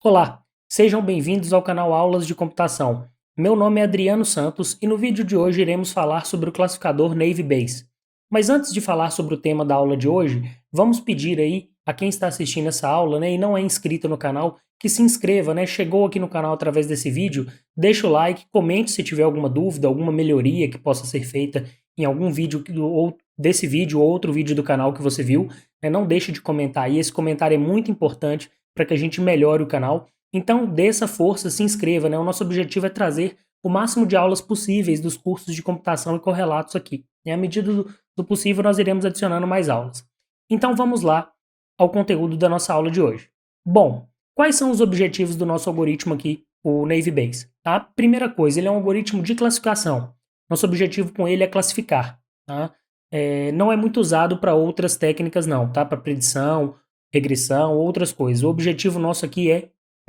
Olá, sejam bem-vindos ao canal Aulas de Computação. Meu nome é Adriano Santos e no vídeo de hoje iremos falar sobre o classificador Naive Bayes. Mas antes de falar sobre o tema da aula de hoje, vamos pedir aí a quem está assistindo essa aula, e não é inscrito no canal, que se inscreva, chegou aqui no canal através desse vídeo, deixa o like, comente se tiver alguma dúvida, alguma melhoria que possa ser feita em algum vídeo ou desse vídeo ou outro vídeo do canal que você viu, Não deixe de comentar aí, esse comentário é muito importante para que a gente melhore o canal. Então, dê essa força, se inscreva, O nosso objetivo é trazer o máximo de aulas possíveis dos cursos de computação e correlatos aqui. E à medida do possível, nós iremos adicionando mais aulas. Então, vamos lá ao conteúdo da nossa aula de hoje. Bom, quais são os objetivos do nosso algoritmo aqui, o Naive Bayes? Tá? Primeira coisa, ele é um algoritmo de classificação. Nosso objetivo com ele é classificar. Tá? Não é muito usado para outras técnicas, não, tá? Para predição, regressão, outras coisas. O objetivo nosso aqui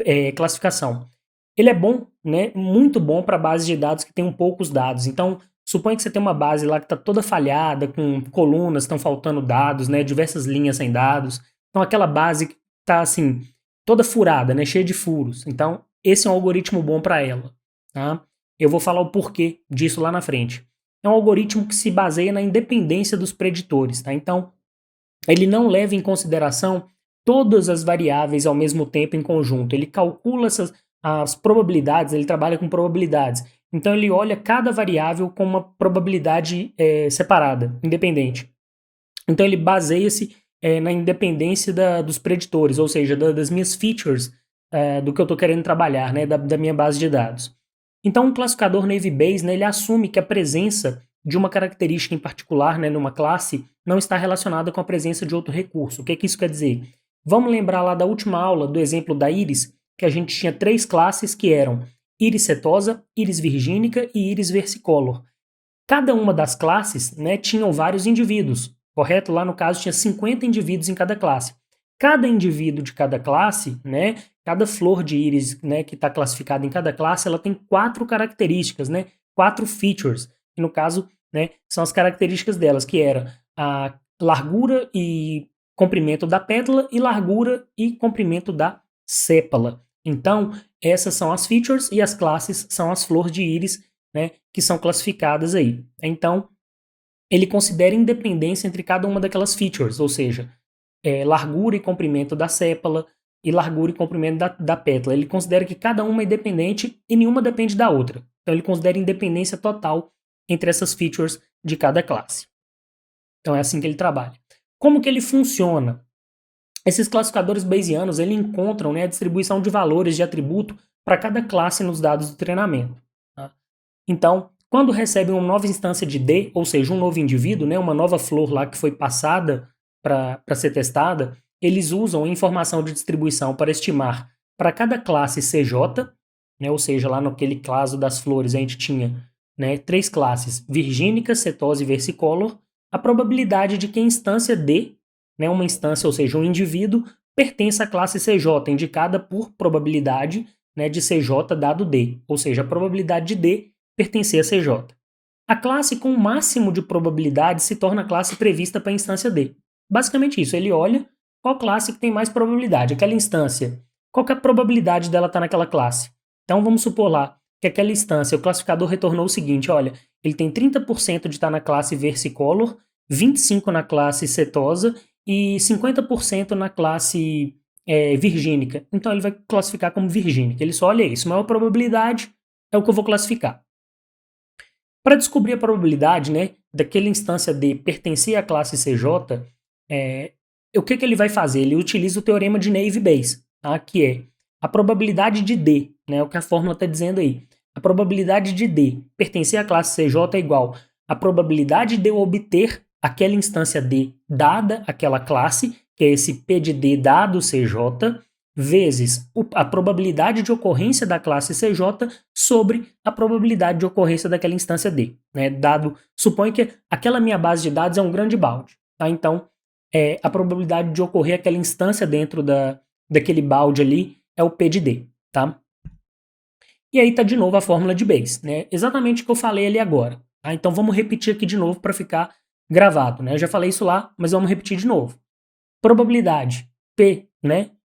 é classificação. Ele é bom, muito bom para bases de dados que tem poucos dados. Então, suponha que você tem uma base lá que está toda falhada, com colunas, estão faltando dados, diversas linhas sem dados. Então, aquela base que está assim, toda furada, cheia de furos. Então, esse é um algoritmo bom para ela. Tá? Eu vou falar o porquê disso lá na frente. É um algoritmo que se baseia na independência dos preditores. Tá? Então, ele não leva em consideração todas as variáveis ao mesmo tempo em conjunto. Ele calcula as probabilidades, ele trabalha com probabilidades. Então ele olha cada variável com uma probabilidade separada, independente. Então ele baseia-se na independência dos preditores, ou seja, das minhas features do que eu estou querendo trabalhar, da minha base de dados. Então um classificador Naive Bayes, ele assume que a presença de uma característica em particular, numa classe, não está relacionada com a presença de outro recurso. O que isso quer dizer? Vamos lembrar lá da última aula, do exemplo da íris, que a gente tinha 3 classes que eram íris setosa, íris virgínica e íris versicolor. Cada uma das classes tinham vários indivíduos, correto? Lá no caso tinha 50 indivíduos em cada classe. Cada indivíduo de cada classe, cada flor de íris que está classificada em cada classe, ela tem 4 características, 4 features, que no caso são as características delas, que era a largura e comprimento da pétala e largura e comprimento da sépala. Então, essas são as features e as classes são as flores de íris, que são classificadas aí. Então, ele considera independência entre cada uma daquelas features, ou seja, largura e comprimento da sépala e largura e comprimento da pétala. Ele considera que cada uma é independente e nenhuma depende da outra. Então, ele considera independência total entre essas features de cada classe. Então, é assim que ele trabalha. Como que ele funciona? Esses classificadores bayesianos, ele encontram a distribuição de valores de atributo para cada classe nos dados do treinamento. Tá? Então, quando recebem uma nova instância de D, ou seja, um novo indivíduo, uma nova flor lá que foi passada para ser testada, eles usam a informação de distribuição para estimar para cada classe CJ, ou seja, lá naquele caso das flores a gente tinha 3 classes, virgínica, setose e versicolor, a probabilidade de que a instância D, uma instância, ou seja, um indivíduo, pertence à classe CJ, indicada por probabilidade de CJ dado D, ou seja, a probabilidade de D pertencer a CJ. A classe com o máximo de probabilidade se torna a classe prevista para a instância D. Basicamente isso, ele olha qual classe que tem mais probabilidade, aquela instância, qual que é a probabilidade dela estar naquela classe. Então vamos supor lá que aquela instância, o classificador retornou o seguinte, olha, ele tem 30% de estar na classe versicolor, 25% na classe setosa e 50% na classe virgínica. Então ele vai classificar como virgínica. Ele só olha isso, maior probabilidade é o que eu vou classificar. Para descobrir a probabilidade daquela instância D pertencer à classe CJ, o que ele vai fazer? Ele utiliza o teorema de Naive Bayes, tá? Que é a probabilidade de D, o que a fórmula está dizendo aí. A probabilidade de D pertencer à classe CJ é igual à probabilidade de eu obter aquela instância D dada aquela classe, que é esse P de D dado CJ, vezes a probabilidade de ocorrência da classe CJ sobre a probabilidade de ocorrência daquela instância D. Suponho que aquela minha base de dados é um grande balde. Tá? Então, a probabilidade de ocorrer aquela instância dentro daquele balde ali é o P de D. Tá? E aí está de novo a fórmula de Bayes. Exatamente o que eu falei ali agora. Tá? Então vamos repetir aqui de novo para ficar gravado. Eu já falei isso lá, mas vamos repetir de novo. Probabilidade P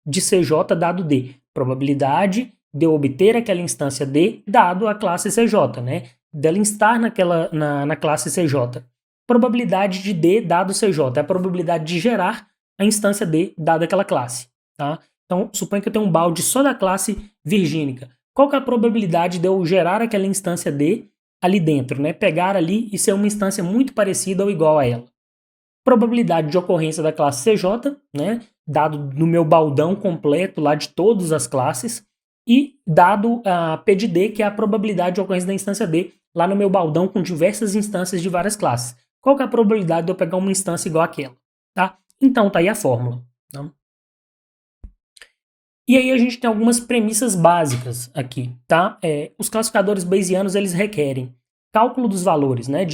de CJ dado D. Probabilidade de eu obter aquela instância D dado a classe CJ, né? Dela estar na classe CJ. Probabilidade de D dado CJ, é a probabilidade de gerar a instância D dada aquela classe, tá? Então, suponha que eu tenho um balde só da classe virgínica. Qual que é a probabilidade de eu gerar aquela instância D ali dentro, né? Pegar ali e ser uma instância muito parecida ou igual a ela. Probabilidade de ocorrência da classe CJ, né? Dado no meu baldão completo lá de todas as classes, e dado a P de D, que é a probabilidade de ocorrência da instância D, lá no meu baldão com diversas instâncias de várias classes. Qual que é a probabilidade de eu pegar uma instância igual àquela? Tá? Então, tá aí a fórmula. Tá? E aí a gente tem algumas premissas básicas aqui, tá? Os classificadores bayesianos, eles requerem cálculo dos valores, né?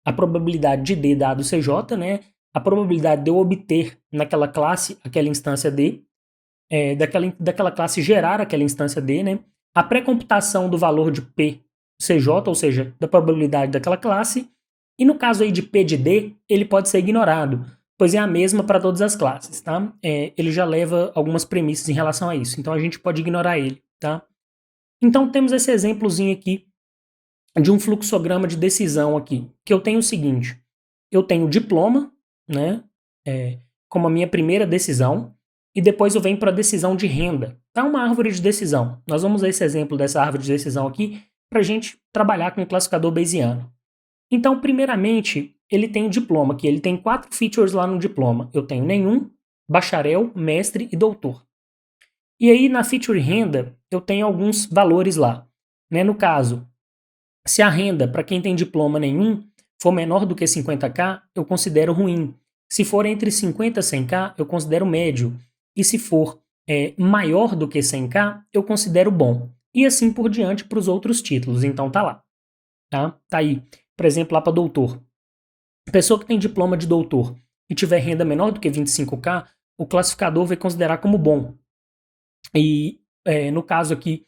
A probabilidade de D dado CJ, né? A probabilidade de eu obter naquela classe aquela instância D, daquela classe gerar aquela instância D, né? A pré-computação do valor de P CJ, ou seja, da probabilidade daquela classe. E no caso aí de P de D, ele pode ser ignorado, pois é a mesma para todas as classes, tá? Ele já leva algumas premissas em relação a isso, então a gente pode ignorar ele, tá? Então temos esse exemplozinho aqui de um fluxograma de decisão aqui, que eu tenho o seguinte, eu tenho diploma, né, como a minha primeira decisão, e depois eu venho para a decisão de renda, tá? Uma árvore de decisão. Nós vamos usar esse exemplo dessa árvore de decisão aqui para a gente trabalhar com o classificador bayesiano. Então, primeiramente, ele tem o diploma, que ele tem 4 features lá no diploma. Eu tenho nenhum, bacharel, mestre e doutor. E aí, na feature renda, eu tenho alguns valores lá. Né? No caso, se a renda para quem tem diploma nenhum for menor do que 50k, eu considero ruim. Se for entre 50 e 100k, eu considero médio. E se for maior do que 100k, eu considero bom. E assim por diante para os outros títulos. Então tá lá. Tá aí. Por exemplo, lá para doutor. Pessoa que tem diploma de doutor e tiver renda menor do que 25k, o classificador vai considerar como bom. E no caso aqui,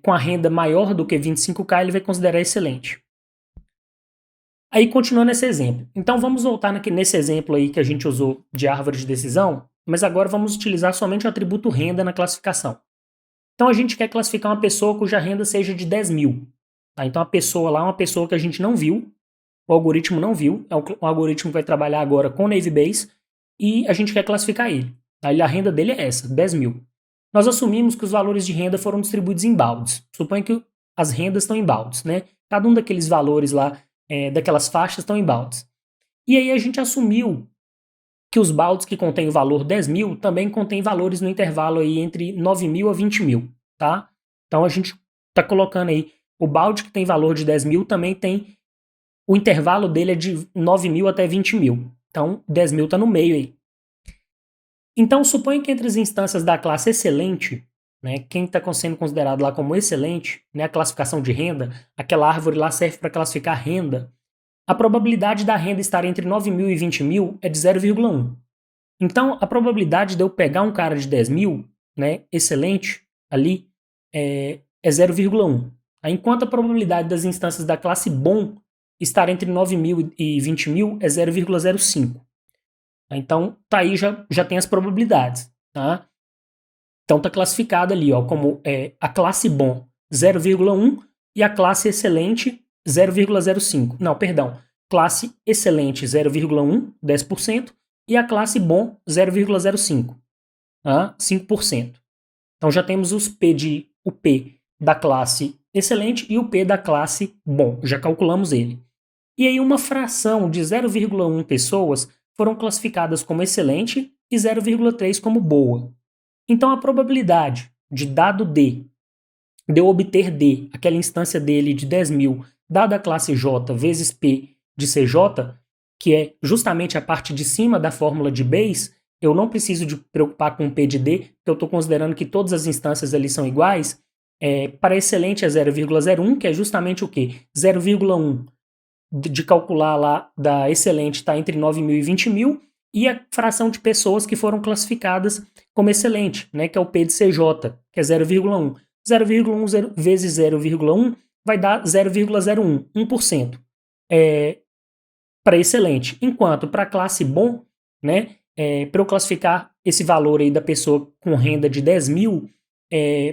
com a renda maior do que 25k, ele vai considerar excelente. Aí, continuando esse exemplo. Então, vamos voltar nesse exemplo aí que a gente usou de árvore de decisão, mas agora vamos utilizar somente o atributo renda na classificação. Então, a gente quer classificar uma pessoa cuja renda seja de 10 mil. Tá? Então, a pessoa lá é uma pessoa que a gente não viu, o algoritmo não viu, é um algoritmo que vai trabalhar agora com Naive Bayes, e a gente quer classificar ele. Aí a renda dele é essa, 10 mil. Nós assumimos que os valores de renda foram distribuídos em baldes. Suponha que as rendas estão em baldes, né? Cada um daqueles valores lá, daquelas faixas, estão em baldes. E aí a gente assumiu que os baldes que contêm o valor 10 mil também contêm valores no intervalo aí entre 9 mil a 20 mil, tá? Então a gente está colocando aí, o balde que tem valor de 10 mil também tem, o intervalo dele é de 9 mil até 20 mil. Então 10 mil está no meio aí. Então suponha que entre as instâncias da classe excelente, né, quem está sendo considerado lá como excelente, né, a classificação de renda, aquela árvore lá serve para classificar renda, a probabilidade da renda estar entre 9 mil e 20 mil é de 0,1. Então, a probabilidade de eu pegar um cara de 10 mil, né, excelente, ali, é 0,1. Enquanto a probabilidade das instâncias da classe bom estar entre 9 mil e 20 mil é 0,05. Então, tá aí, já tem as probabilidades. Tá? Então, tá classificado ali ó, como a classe bom 0,1 e a classe excelente 0,05. Não, perdão. Classe excelente 0,1, 10%, e a classe bom 0,05, 5%. Então já temos o P da classe excelente e o P da classe bom, já calculamos ele. E aí uma fração de 0,1 pessoas foram classificadas como excelente e 0,3 como boa. Então a probabilidade de dado D, de eu obter D, aquela instância dele de 10 mil, dada a classe J vezes P de CJ, que é justamente a parte de cima da fórmula de Bayes, eu não preciso de preocupar com o P de D, porque eu estou considerando que todas as instâncias ali são iguais. Para excelente é 0,01, que é justamente o quê? 0,1 de calcular lá da excelente está entre 9 mil e 20 mil, e a fração de pessoas que foram classificadas como excelente, né, que é o P de CJ, que é 0,1. 0,1 vezes 0,1 vai dar 0,01, 1%. Para excelente. Enquanto para classe bom, né, para eu classificar esse valor aí da pessoa com renda de 10 mil,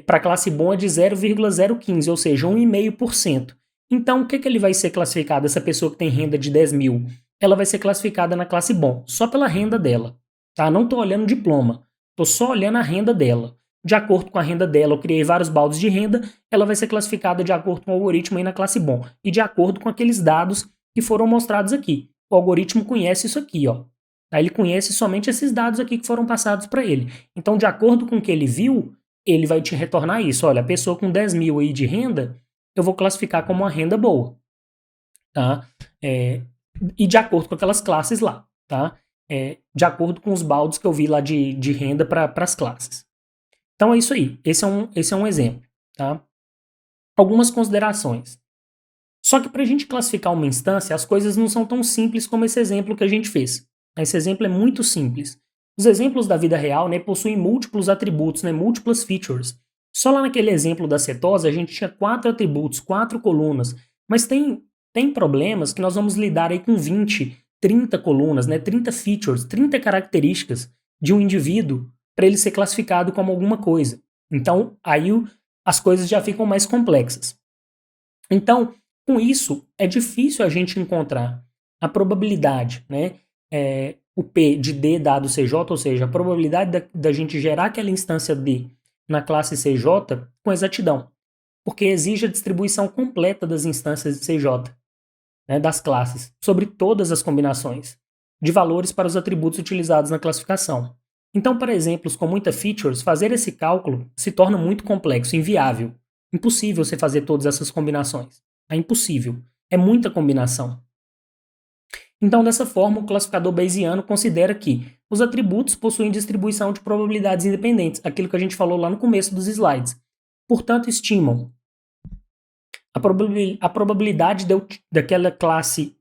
para a classe bom é de 0,015, ou seja, 1,5%. Então, o que ele vai ser classificado, essa pessoa que tem renda de 10 mil? Ela vai ser classificada na classe bom, só pela renda dela. Tá? Não estou olhando diploma, estou só olhando a renda dela. De acordo com a renda dela, eu criei vários baldes de renda, ela vai ser classificada de acordo com o algoritmo aí na classe bom. E de acordo com aqueles dados que foram mostrados aqui. O algoritmo conhece isso aqui, ó. Ele conhece somente esses dados aqui que foram passados para ele. Então, de acordo com o que ele viu, ele vai te retornar isso. Olha, a pessoa com 10 mil aí de renda, eu vou classificar como uma renda boa. Tá? E de acordo com aquelas classes lá. Tá? De acordo com os baldes que eu vi lá de renda para as classes. Então é isso aí. Esse é um exemplo. Tá? Algumas considerações. Só que para a gente classificar uma instância, as coisas não são tão simples como esse exemplo que a gente fez. Esse exemplo é muito simples. Os exemplos da vida real, né, possuem múltiplos atributos, né, múltiplas features. Só lá naquele exemplo da cetose, a gente tinha 4 atributos, 4 colunas. Mas tem problemas que nós vamos lidar aí com 20, 30 colunas, né, 30 features, 30 características de um indivíduo para ele ser classificado como alguma coisa. Então, aí as coisas já ficam mais complexas. Então, com isso, é difícil a gente encontrar a probabilidade, né? O P de D dado CJ, ou seja, a probabilidade da gente gerar aquela instância D na classe CJ com exatidão, porque exige a distribuição completa das instâncias de CJ, né, das classes, sobre todas as combinações de valores para os atributos utilizados na classificação. Então, para exemplos com muitas features, fazer esse cálculo se torna muito complexo, inviável. Impossível você fazer todas essas combinações. É impossível. É muita combinação. Então, dessa forma, o classificador Bayesiano considera que os atributos possuem distribuição de probabilidades independentes, aquilo que a gente falou lá no começo dos slides. Portanto, estimam a probabilidade daquela classe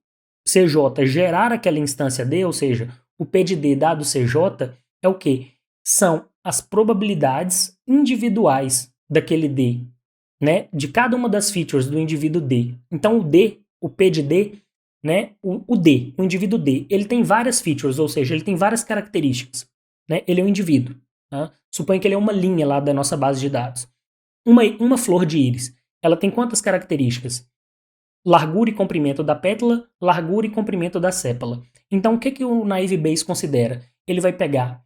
CJ gerar aquela instância D, ou seja, o P de D dado CJ, é o quê? São as probabilidades individuais daquele D, né, de cada uma das features do indivíduo D. Então o D, o P de D, né, o D, o indivíduo D, ele tem várias features, ou seja, ele tem várias características. Né, ele é um indivíduo. Tá? Suponha que ele é uma linha lá da nossa base de dados. Uma flor de íris, ela tem quantas características? Largura e comprimento da pétala, largura e comprimento da sépala. Então o que o Naive Bayes considera? Ele vai pegar,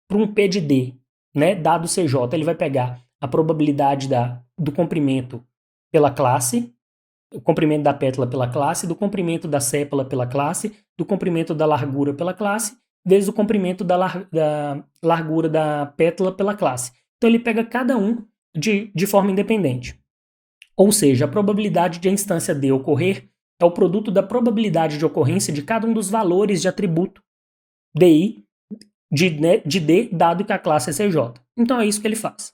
para um P de D, né, dado CJ, ele vai pegar a probabilidade do comprimento pela classe, o comprimento da pétala pela classe, do comprimento da sépala pela classe, do comprimento da largura pela classe, vezes o comprimento da largura da pétala pela classe. Então ele pega cada um de forma independente. Ou seja, a probabilidade de a instância D ocorrer é o produto da probabilidade de ocorrência de cada um dos valores de atributo DI de D, dado que a classe é CJ. Então é isso que ele faz.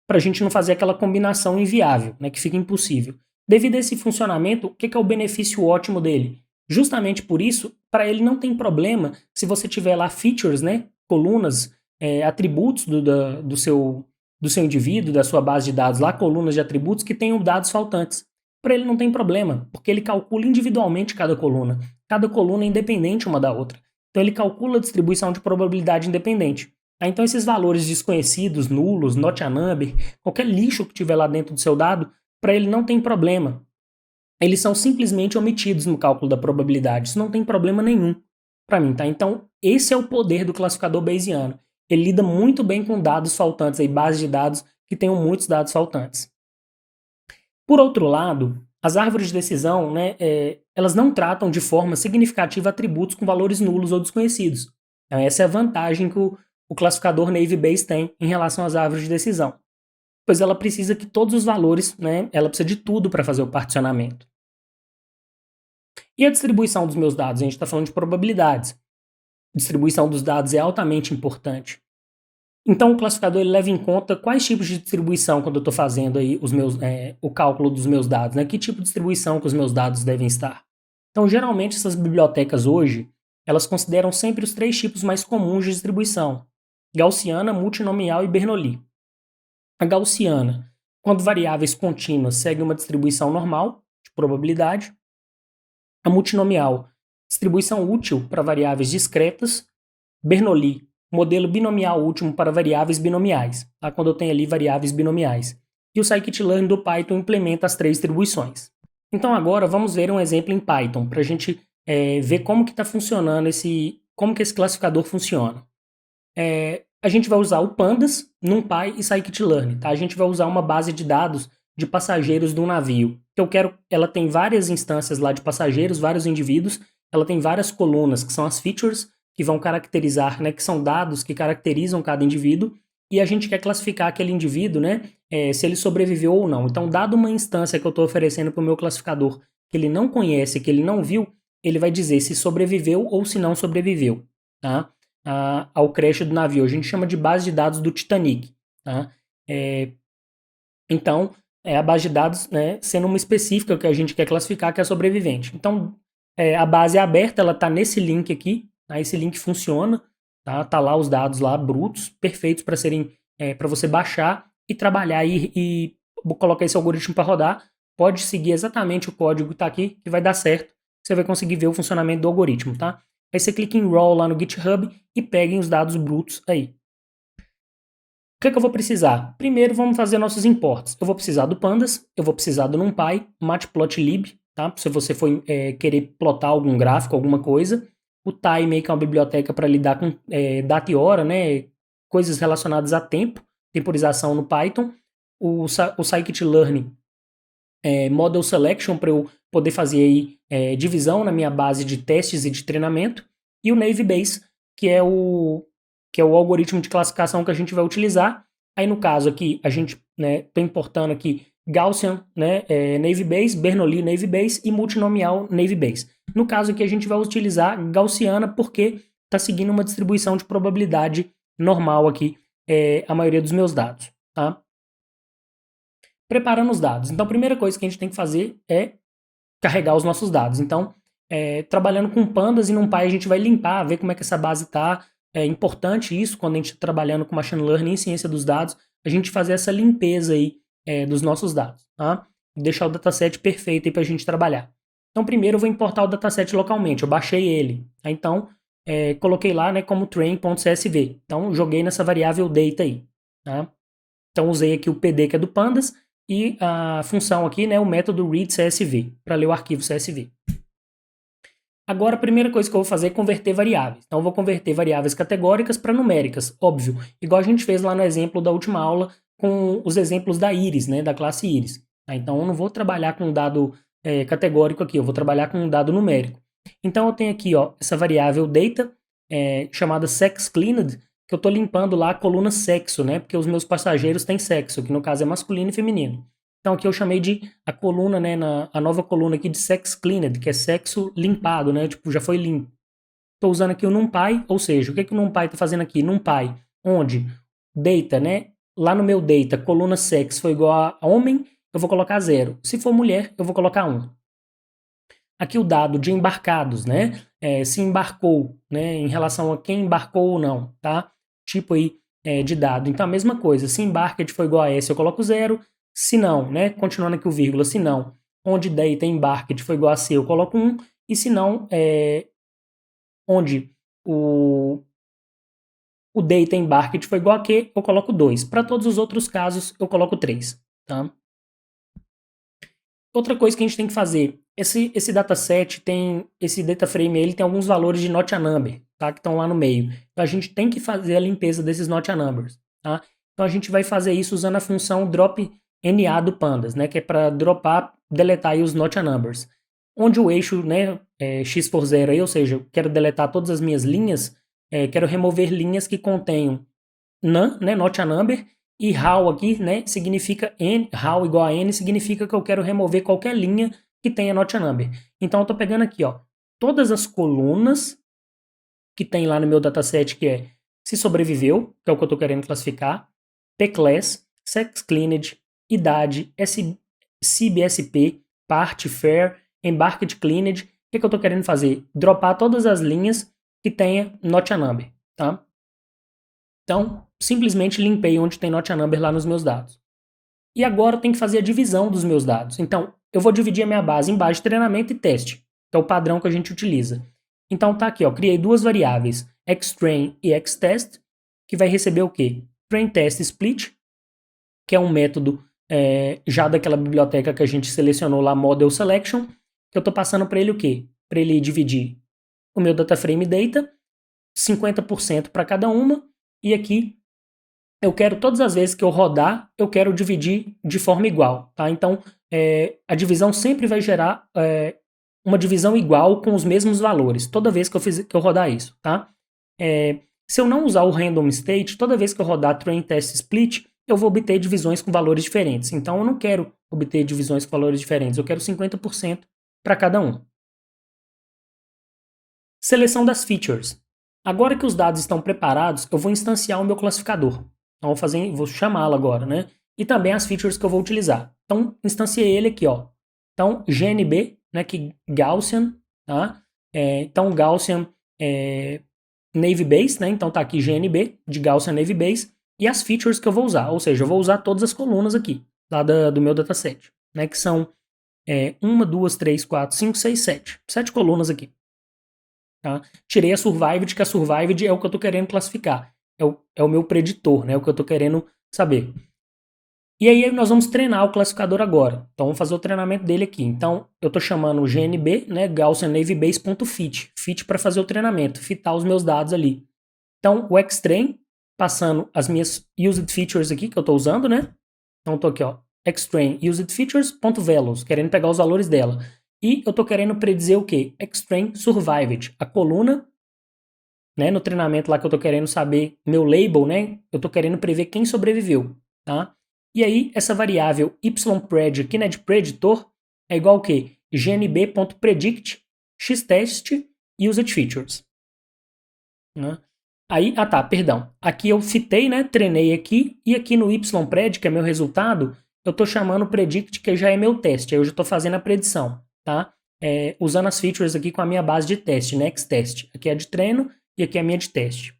Para a gente não fazer aquela combinação inviável, né, que fica impossível. Devido a esse funcionamento, o que é o benefício ótimo dele? Justamente por isso, para ele não tem problema se você tiver lá features, né, colunas, atributos do seu indivíduo, da sua base de dados, lá colunas de atributos que tenham dados faltantes. Para ele não tem problema, porque ele calcula individualmente cada coluna. Cada coluna é independente uma da outra. Então ele calcula a distribuição de probabilidade independente. Então esses valores desconhecidos, nulos, not a number, qualquer lixo que tiver lá dentro do seu dado, para ele não tem problema. Eles são simplesmente omitidos no cálculo da probabilidade. Isso não tem problema nenhum para mim, tá? Então esse é o poder do classificador Bayesiano. Ele lida muito bem com dados faltantes, aí, bases de dados que tenham muitos dados faltantes. Por outro lado, as árvores de decisão, né, elas não tratam de forma significativa atributos com valores nulos ou desconhecidos. Então, essa é a vantagem que o classificador Naive Bayes tem em relação às árvores de decisão. Pois ela precisa que todos os valores, né, ela precisa de tudo para fazer o particionamento. E a distribuição dos meus dados? A gente está falando de probabilidades. A distribuição dos dados é altamente importante. Então o classificador ele leva em conta quais tipos de distribuição quando eu estou fazendo aí o cálculo dos meus dados, né? Que tipo de distribuição que os meus dados devem estar. Então geralmente essas bibliotecas hoje, elas consideram sempre os 3 tipos mais comuns de distribuição: gaussiana, multinomial e Bernoulli. A gaussiana, quando variáveis contínuas seguem uma distribuição normal de probabilidade. A multinomial, distribuição útil para variáveis discretas. Bernoulli, modelo binomial último para variáveis binomiais, tá? Quando eu tenho ali variáveis binomiais. E o scikit-learn do Python implementa as 3 distribuições. Então agora vamos ver um exemplo em Python, para a gente ver como que está funcionando como que esse classificador funciona. A gente vai usar o Pandas, NumPy e scikit-learn, tá? A gente vai usar uma base de dados de passageiros de um navio. Ela tem várias instâncias lá de passageiros, vários indivíduos, ela tem várias colunas, que são as features, que vão caracterizar, né, que são dados que caracterizam cada indivíduo, e a gente quer classificar aquele indivíduo, né, se ele sobreviveu ou não. Então, dado uma instância que eu estou oferecendo para o meu classificador que ele não conhece, que ele não viu, ele vai dizer se sobreviveu ou se não sobreviveu, tá? Ao crash do navio. A gente chama de base de dados do Titanic, tá? Então, a base de dados, né, sendo uma específica que a gente quer classificar, que é a sobrevivente. Então, a base é aberta, ela está nesse link aqui, tá? Esse link funciona, tá lá os dados lá brutos, perfeitos para serem, para você baixar e trabalhar e colocar esse algoritmo para rodar. Pode seguir exatamente o código que está aqui, que vai dar certo. Você vai conseguir ver o funcionamento do algoritmo, tá? Aí você clica em Raw lá no GitHub e peguem os dados brutos aí. O que é que eu vou precisar? Primeiro vamos fazer nossos imports. Eu vou precisar do Pandas, eu vou precisar do NumPy, Matplotlib, tá? Se você for querer plotar algum gráfico, alguma coisa. O Time, que é uma biblioteca para lidar com data e hora, né? Coisas relacionadas a tempo, temporização no Python. O scikit-learn, Model Selection, para eu poder fazer aí, divisão na minha base de testes e de treinamento. E o Navy-Bayes, que é o algoritmo de classificação que a gente vai utilizar. Aí no caso aqui, a gente está importando aqui Gaussian, né, Navy-Bayes, Bernoulli Navy-Bayes e multinomial Navy-Bayes. No caso aqui a gente vai utilizar Gaussiana porque está seguindo uma distribuição de probabilidade normal aqui, a maioria dos meus dados, tá? Preparando os dados. Então a primeira coisa que a gente tem que fazer é carregar os nossos dados. Então, trabalhando com Pandas e NumPy, a gente vai limpar, ver como é que essa base está. É importante isso quando a gente está trabalhando com Machine Learning e ciência dos dados, a gente fazer essa limpeza aí dos nossos dados, tá? Deixar o dataset perfeito aí para a gente trabalhar. Então, primeiro eu vou importar o dataset localmente, eu baixei ele. Tá? Então, coloquei lá, né, como train.csv. Então, joguei nessa variável data aí. Tá? Então, usei aqui o PD, que é do Pandas, e a função aqui, né, o método readCSV, para ler o arquivo CSV. Agora, a primeira coisa que eu vou fazer é converter variáveis. Então, eu vou converter variáveis categóricas para numéricas, óbvio. Igual a gente fez lá no exemplo da última aula com os exemplos da Iris, né, da classe Iris. Tá? Então, eu não vou trabalhar com um dado categórico aqui, eu vou trabalhar com um dado numérico. Então, eu tenho aqui essa variável data, chamada sexCleaned, que eu estou limpando lá a coluna sexo, né, porque os meus passageiros têm sexo, que no caso é masculino e feminino. Então aqui eu chamei de a coluna, né, a nova coluna aqui de sex cleaned, que é sexo limpado, né, tipo, já foi limpo. Estou usando aqui o NumPy, ou seja, o que o NumPy está fazendo aqui? NumPy, onde data, né, lá no meu data, coluna sex foi igual a homem, eu vou colocar 0. Se for mulher, eu vou colocar 1. Aqui o dado de embarcados, né, se embarcou, né, em relação a quem embarcou ou não, tá? Tipo aí de dado. Então a mesma coisa, se embarked foi igual a S, eu coloco 0. Se não, né, continuando aqui o vírgula, se não, onde data embarked foi igual a C, eu coloco 1, e se não, onde o data embarked foi igual a Q, eu coloco 2. Para todos os outros casos, eu coloco 3, tá? Outra coisa que a gente tem que fazer, esse dataset tem, esse data frame, ele tem alguns valores de not a number, tá, que estão lá no meio. Então a gente tem que fazer a limpeza desses not a numbers, tá? Então a gente vai fazer isso usando a função drop NA do Pandas, né, que é para dropar, deletar aí os not a numbers. Onde o eixo, né, x for 0 aí, ou seja, eu quero deletar todas as minhas linhas, quero remover linhas que contenham none, né, not a number, e how aqui, né, significa n, how igual a n, significa que eu quero remover qualquer linha que tenha not a number. Então eu estou pegando aqui, ó, todas as colunas que tem lá no meu dataset, que é se sobreviveu, que é o que eu estou querendo classificar, pclass, sexCleaned, idade, CBSP, parte, fair, embarked cleaned. O que eu estou querendo fazer? Dropar todas as linhas que tenha not a number, tá? Então, simplesmente limpei onde tem not a number lá nos meus dados. E agora eu tenho que fazer a divisão dos meus dados. Então, eu vou dividir a minha base em base de treinamento e teste, que é o padrão que a gente utiliza. Então tá aqui, ó, criei duas variáveis. xtrain e xtest, que vai receber o quê? Train test split, que é um método já daquela biblioteca que a gente selecionou lá, model selection, que eu estou passando para ele o quê? Para ele dividir o meu data frame data, 50% para cada uma, e aqui eu quero todas as vezes que eu rodar, eu quero dividir de forma igual, tá? Então, a divisão sempre vai gerar uma divisão igual com os mesmos valores, toda vez que eu rodar isso, tá? Se eu não usar o random state, toda vez que eu rodar train test split, eu vou obter divisões com valores diferentes. Então, eu não quero obter divisões com valores diferentes, eu quero 50% para cada um. Seleção das features. Agora que os dados estão preparados, eu vou instanciar o meu classificador. Então, vou chamá-lo agora, né? E também as features que eu vou utilizar. Então, instanciei ele aqui, ó. Então, GNB, né, que Gaussian, tá? Então, Gaussian Navy Base, né? Então, tá aqui GNB, de Gaussian Navy Base, e as features que eu vou usar. Ou seja, eu vou usar todas as colunas aqui, lá do meu dataset, né? Que são 1, 2, 3, 4, 5, 6, 7. 7 colunas aqui. Tá? Tirei a Survived, que a Survived é o que eu estou querendo classificar. É o meu preditor, né? É o que eu estou querendo saber. E aí nós vamos treinar o classificador agora. Então vamos fazer o treinamento dele aqui. Então eu estou chamando o GNB, né? Gaussian Navy Base.fit. Fit para fazer o treinamento, fitar os meus dados ali. Então o xtrain, passando as minhas used features aqui que eu estou usando, né? Então estou aqui, ó. Xtrain used features.values, querendo pegar os valores dela. E eu estou querendo predizer o quê? Xtrain survived, a coluna, né, no treinamento lá que eu estou querendo saber, meu label, né, eu estou querendo prever quem sobreviveu, tá? E aí, essa variável ypred aqui, né, de preditor, é igual ao quê? gnb.predict xtest used features. Né? Aí, perdão. Aqui eu fitei, né, treinei aqui, e aqui no ypred, que é meu resultado, eu estou chamando o predict, que já é meu teste, aí eu já estou fazendo a predição, tá? Usando as features aqui com a minha base de teste, nextTest. Aqui é de treino e aqui é a minha de teste.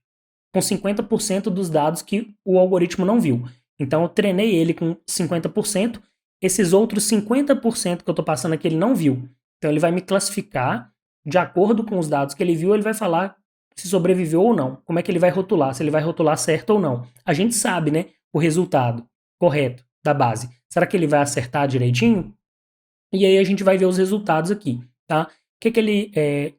Com 50% dos dados que o algoritmo não viu. Então eu treinei ele com 50%, esses outros 50% que eu estou passando aqui ele não viu. Então ele vai me classificar, de acordo com os dados que ele viu, ele vai falar se sobreviveu ou não. Como é que ele vai rotular, se ele vai rotular certo ou não. A gente sabe, né, o resultado correto da base. Será que ele vai acertar direitinho? E aí a gente vai ver os resultados aqui, tá?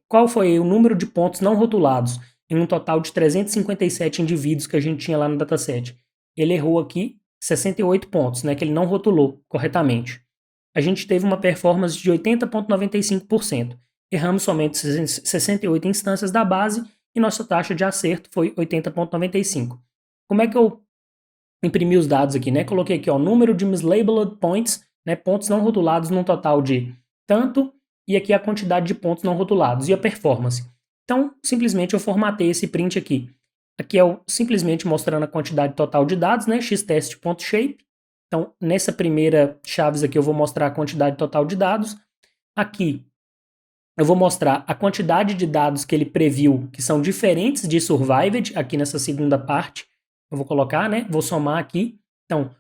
Qual foi o número de pontos não rotulados em um total de 357 indivíduos que a gente tinha lá no dataset? Ele errou aqui 68 pontos, né, que ele não rotulou corretamente. A gente teve uma performance de 80,95%. Erramos somente 68 instâncias da base e nossa taxa de acerto foi 80,95%. Como é que eu imprimi os dados aqui, né? Coloquei aqui, ó, número de mislabeled points, né, pontos não rotulados num total de tanto, e aqui a quantidade de pontos não rotulados e a performance. Então, simplesmente eu formatei esse print aqui. Aqui é simplesmente mostrando a quantidade total de dados, né, xtest.shape. Então, nessa primeira chaves aqui eu vou mostrar a quantidade total de dados. Aqui eu vou mostrar a quantidade de dados que ele previu que são diferentes de survived, aqui nessa segunda parte. Eu vou colocar, né, vou somar aqui. Então,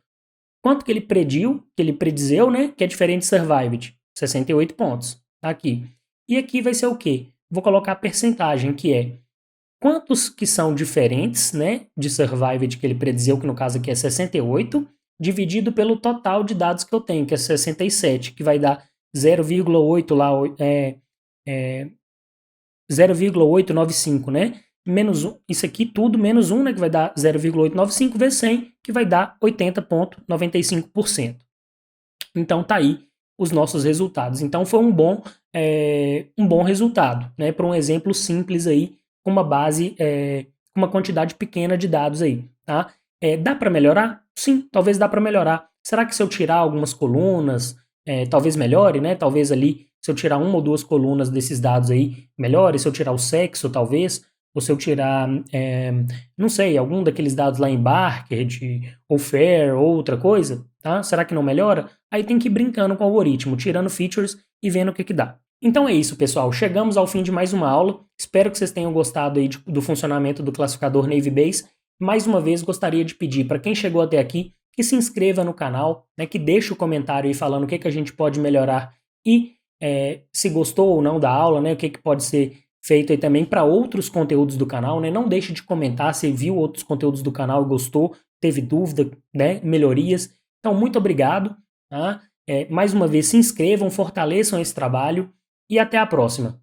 quanto que ele prediu, que ele predizeu, né, que é diferente de survived? 68 pontos. Tá aqui. E aqui vai ser o quê? Vou colocar a percentagem, que é quantos que são diferentes, né, de survived que ele predizeu, que no caso aqui é 68, dividido pelo total de dados que eu tenho, que é 67, que vai dar 0,8 lá, 0,895, né? Menos 1, isso aqui tudo menos 1, né, que vai dar 0,895 vezes 100, que vai dar 80,95%. Então tá aí os nossos resultados. Então foi um bom resultado, né, para um exemplo simples aí, com uma base, com uma quantidade pequena de dados aí, tá? Dá para melhorar? Sim, talvez dá para melhorar. Será que se eu tirar algumas colunas, talvez melhore, né? Talvez ali, se eu tirar uma ou duas colunas desses dados aí, melhore. Se eu tirar o sexo, talvez. Ou se eu tirar, não sei, algum daqueles dados lá em Barker, ou Fair, ou outra coisa, tá? Será que não melhora? Aí tem que ir brincando com o algoritmo, tirando features e vendo o que dá. Então é isso, pessoal. Chegamos ao fim de mais uma aula. Espero que vocês tenham gostado aí do funcionamento do classificador Navy Base. Mais uma vez, gostaria de pedir para quem chegou até aqui que se inscreva no canal, né, que deixe o comentário aí falando o que a gente pode melhorar e se gostou ou não da aula, né, o que pode ser feito aí também para outros conteúdos do canal, né? Não deixe de comentar se viu outros conteúdos do canal e gostou, teve dúvida, né? Melhorias. Então, muito obrigado, tá? Mais uma vez, se inscrevam, fortaleçam esse trabalho e até a próxima.